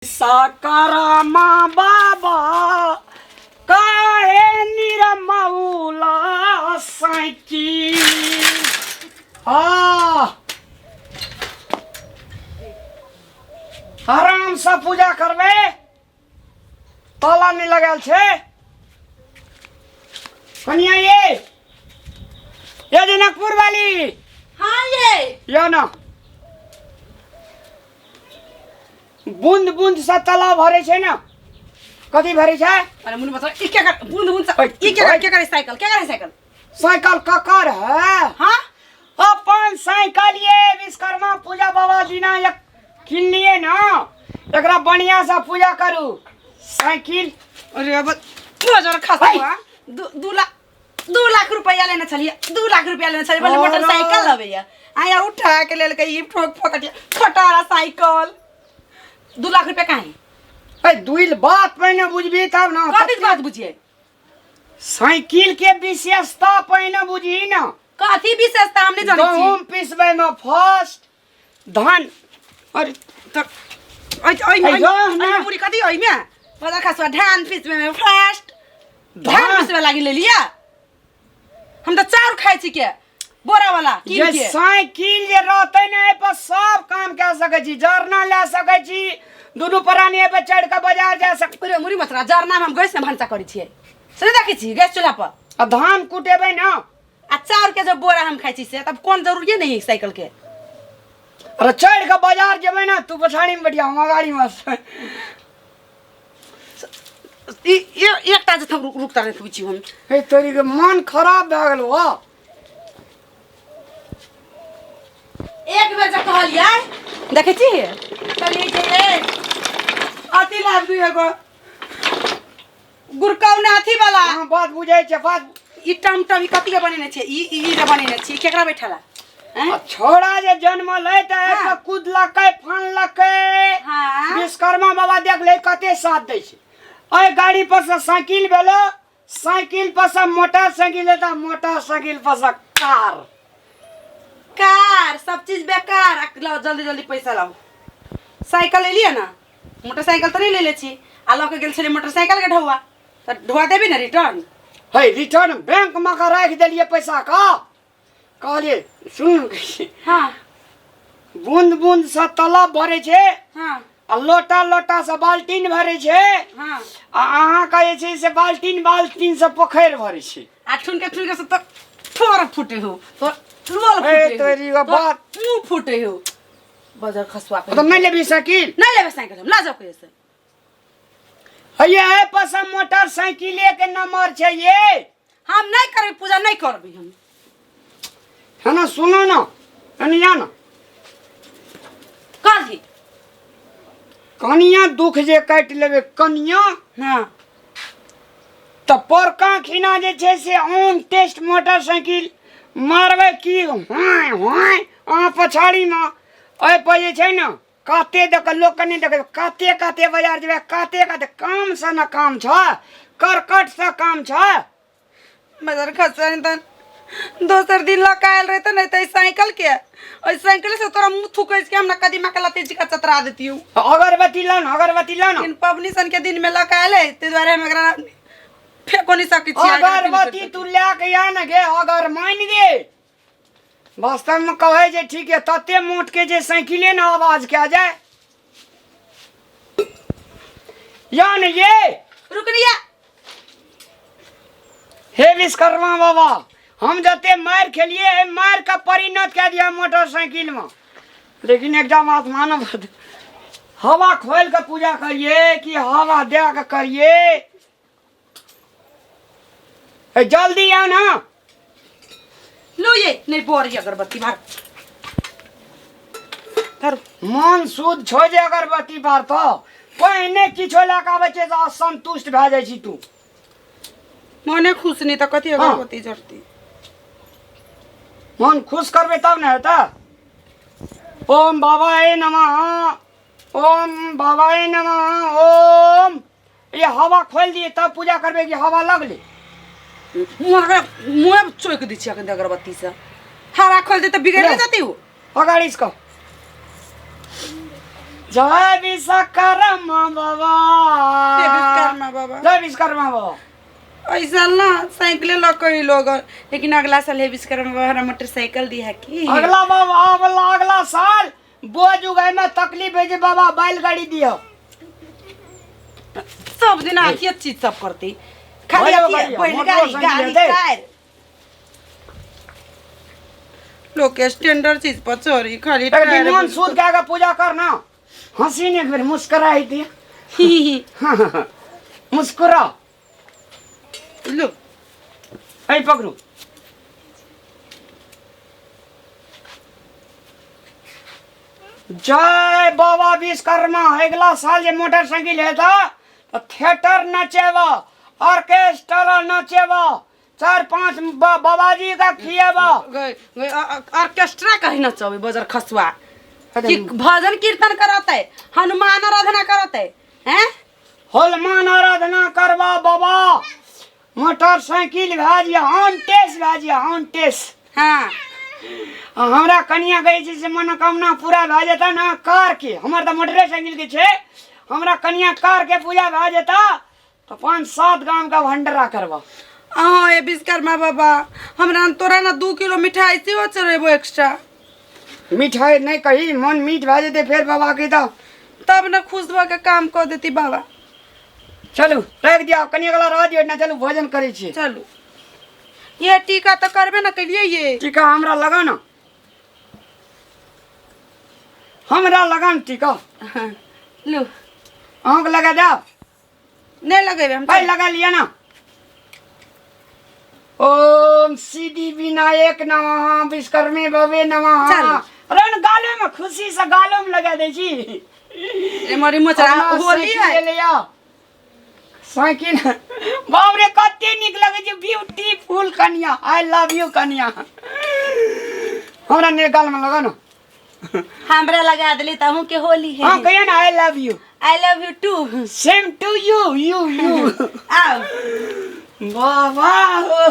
साकारामा बाबा काहे निरमौला साइकी आराम से पूजा करबे ताला नहीं लगल छे कन्या ये जनकपुर वाली। हाँ ये ना बूंद बूंद सा तालाब भरे छे ना कथी भरे छे? अरे मुझे बता ये क्या कर बूंद बूंद सा ये क्या करे साइकिल क्या करे साइकिल साइकिल का कर है। हाँ अपन साइकिल ये विश्वकर्मा पूजा बाबा दिना एक किनिए ना एकरा बढ़िया सा पूजा करू साइकिल। अरे अब 2000 खास हुआ 2 लाख रुपया लेना चलिए 2 लाख रुपया लेना चलिए बोले मोटरसाइकिल लवे या आया उठा के ले के ये ठोक फकटिया खटारा साइकिल 2 लाख रुपया काहे? ए दुइल बात पहले बुझबी तब ना कथी बात बुझिए साइकिल के विशेषता पहले बुझी ना कथी विशेषता हमने जानी छी गहूम पिसबे में फर्स्ट धान अरे तक ओइ पूरी कथी ओइ में बजा खासवा धान पिसबे में फर्स्ट धान पिसबे लागी ले लिया हम तो चार खाइ छी के बोरा वाला ये साइकिल जे रहते ना पर सब काम कर सके छी जरना ले सके छी दोनों प्राणी पे चढ़ के बाजार जा सक। अरे मुरी मतरा जरना में हम गैस में भांसा करी छिए से देखै छी गैस चूल्हा पर आ धान कुटेबे ना आ चार के जो बोरा हम खाइ छी से तब कौन जरूरी नहीं है साइकिल के। अरे चढ़ के बाजार जेबे ना तू पछाड़ी में बैठिया हम गाड़ी में ये एकटा जे हम रुकता रहे पूछी हम हे तोरी के मन खराब भ गेल हो। एक बेर जे कहलिए देखै छी चली जे अति लाभ दुई एगो गुरकौन अथी वाला हां बात बुझै छे बात ई टमटम ई कथि के बनेने छे ई जे बनेने छी केकरा बैठाला हैं छोड़ा जे जन्म ले त एक कूदलकै फानलकै। हां विश्वकर्मा बाबा देख ले कते साथ दै छे ओए गाड़ी पर से साइकिल भेलो साइकिल पर से मोटरसाइकिल लेता मोटरसाइकिल पर से कार कार सब चीज बेकार लाओ जल्दी जल्दी पैसा लाओ साइकिल ले लिया ना मोटरसाइकिल तो नहीं ले ले छी आ लो के गेल छले मोटरसाइकिल के ढौआ तो ढौआ देबी ना रिटर्न है रिटर्न बैंक में का रख देलिए पैसा का कहलिए सुन हां बूंद बूंद से तालाब भरे छे हां आ लोटा लोटा से बाल्टीन भरे छे हां आ अहाँ कहे छे से बाल्टीन से पोखर भरे छे आ ठुन के से तो ठोर फुटे हो तो लोल फुटे ए तोरी का बात मुंह फुटे हो बाजार खसवा के तो नहीं लेबी साइकिल नहीं लेबे साइकिल हम ला जाओ कैसे ये है पसा मोटरसाइकिल के नंबर छे ये हम नहीं करबे पूजा नहीं करबे हम है ना सुनो ना कनिया ना काजी कनिया दुख जे काट लेबे कनिया हां तो परका खिना जे छे से ऑन टेस्ट मोटरसाइकिल मारबे की हाय हाय आ पछाड़ी में ओए पे छे ना काते देख लोग कने देख काते काते बाजार जेबे काते काते काम से ना काम छ करकट से काम छ बाजार खसवा त दोसर दिन लकायल रहते नहीं तो साइकिल के और साइकिल से तोरा मुंह थूके के हम ना कदीमा के लते जी का चतरा देती हूं अगरबत्ती ला ना इन पबनी सन के दिन में लकायल है ते द्वारा हम एकरा फेको नहीं सकी छी अगरबत्ती तू ले के आ ना गे अगर मान दे वास्तव में कहे जे ठीक है तते मोट के जे साइकिले ना आवाज के आ जाए या न ये रुक रिया हे विश्वकर्मा बाबा हम जते मार खेलिए मार का परिणत कर दिया मोटरसाइकिल में लेकिन एकदम बात मानो हवा खोल के पूजा करिए कि हवा दे के करिए जल्दी आओ ना लो ये नहीं बोरी अगरबत्ती मार धर मन शुद्ध छो जे अगरबत्ती बार तो पहिने किछो ला के आवे छे तो संतुष्ट भ जाय छी तू मने खुश नहीं तो कथी अगरबत्ती जरती मन खुश करबे तब न हेता। ओम बाबाए नमः ओम बाबाए नमः ओम ये हवा खोल दिए तब पूजा करबे कि हवा लगले मुंह चोक दी छी अगरबत्ती से हवा खोल दे तो बिगड़ जाती हो अगाड़ी इसको जय विश्वकर्मा बाबा, जय विश्वकर्मा बाबा। जय विश्वकर्मा बाबा। इस साल ना साइकिल ला कई लोग, लेकिन अगला साल है विश्वकर्मा बाबा हमारा मोटरसाइकिल दी है की। अगला बाबा अगला साल बोझ उगाए में तकलीफ है जे बाबा बैलगाड़ी दियो। सब दिन आखिर चीज सब करती, खाली बैलगाड़ी गाड़ी कार लोग के स्टैंडर्ड चीज पर चोरी खाली एक मन सूद के आगे पूजा करना, हंसी ने फिर मुस्कुराई थी। मुस्कुरा लो ऐ पकड़ू। जय बाबा विश्वकर्मा। अगला साल जे मोटरसाइकिल है था तो थिएटर नचेवा, ऑर्केस्ट्रा नचेवा, 4-5 बाबाजी का खियावा। ऑर्केस्ट्रा कहीं नचावे बजर खसुआ कि भजन कीर्तन करते, हनुमान आराधना करते हैं। हनुमान आराधना करवा बाबा, motorcycle bhajiya on test bhajiya on test. हाँ हमरा कन्या गई जैसे मनोकामना पूरा भा जाता ना कार के, हमार तो मोटरसाइकिल के छे, हमरा कन्या कार के पूजा भा जाता तो 5-7 गांव का भंडारा करवा। हाँ ये विश्वकर्मा बाबा हमरा तोरा ना 2 किलो मिठाई से हो चलेबो एक्स्ट्रा। मिठाई नहीं कही मन मीठ भा जाते फिर बाबा के तो तब ना खुश हो के काम कर देती बाबा। चलू रख दिया कन्या गला रह दियो ना, चलू भोजन करे छी। चलू ये टीका तो करबे ना कलिए, ये टीका हमरा लगा ना, हमरा लगा ना टीका। हाँ, लो अहूँ के लगा जाओ। नहीं लगेबे हम भाई लगा लिया ना। ओम सिद्धि विनायक नमः, विश्वकर्मे भवे नमः। चलो। अरे न गालो में खुशी से गालो में लगा दे छी। ए मोरी मोचरा होली है लिया साइकिल। बाप रे कते निक लगे छै, ब्यूटीफुल कन्या। आई लव यू कन्या। हमरा ने गाल में लगा ना। हमरा लगा देली त हूं के होली है। हां कहिए ना I love you. I love you too. Same to you you. आओ बाबा